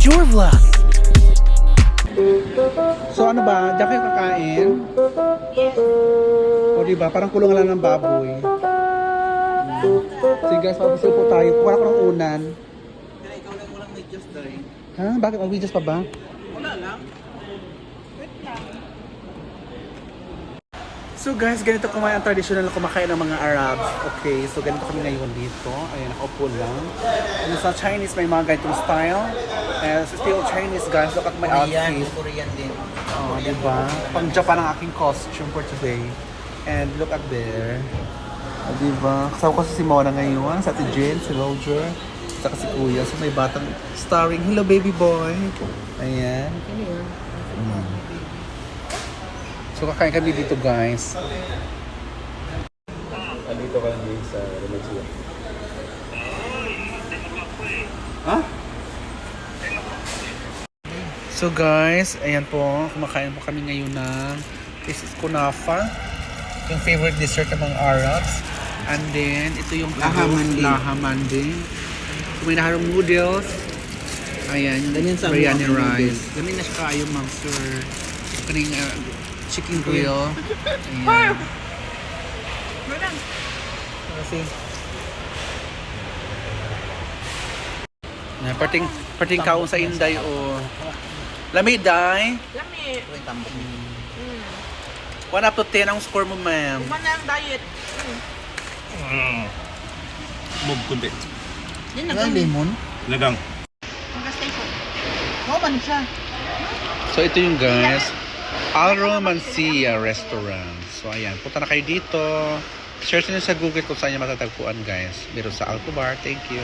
your vlog. So ano ba? Diyan kayo kakain? O diba? Parang kulungan lang ng baboy. Sige guys, papasil po tayo. Kuha ko ng unan. Ikaw lang walang medyas dahil. Ha? Bakit? Mag-videos pa ba? Wala lang. Wait lang. So guys, ganito kumain ang traditional na kumakain ng mga Arabs. Okay, so ganito kami ngayon dito. Ayan, nakaupo lang. And sa Chinese, may mga ganitong style. And still Chinese guys, look at my outfit. Korean din. Oh, diba? Pang Japan ang aking costume for today. And look at there. Oh, diba? Kasama ko si Simona ngayon, sa Ate Jill, si Roger, saka si Kuya. So may batang starring, hello baby boy. Ayan. So kakain kami dito guys. Andito ka lang din sa Remedyo. Ha? So guys, ayan po, kumakain po kami ngayon ng this is kunafa, yung favorite dessert ng mga Arabs. And then, ito yung Lahamandi. Lahamandi. So, may naharong noodles. Ayan, yung Ganyan sa biryani mga rice. Ganyan na siya kayo, ma'am sir. Kaning chicken grill. Ayan. Kasi Ayan, parting kaon sa Inday o Lami, Day. Lami. ito yung tambok. 1 up to 10 ang score mo, ma'am. Kumana ang diet. Mog kundi. Yan Ano na yung lemon? Lagang. Ang gastay ko. Oo, man siya. So ito yung guys, Alromancia Restaurant. So ayan, punta na kayo dito. Search nyo sa Google kung saan nyo matatagpuan guys. Meron sa Alcobar. Thank you.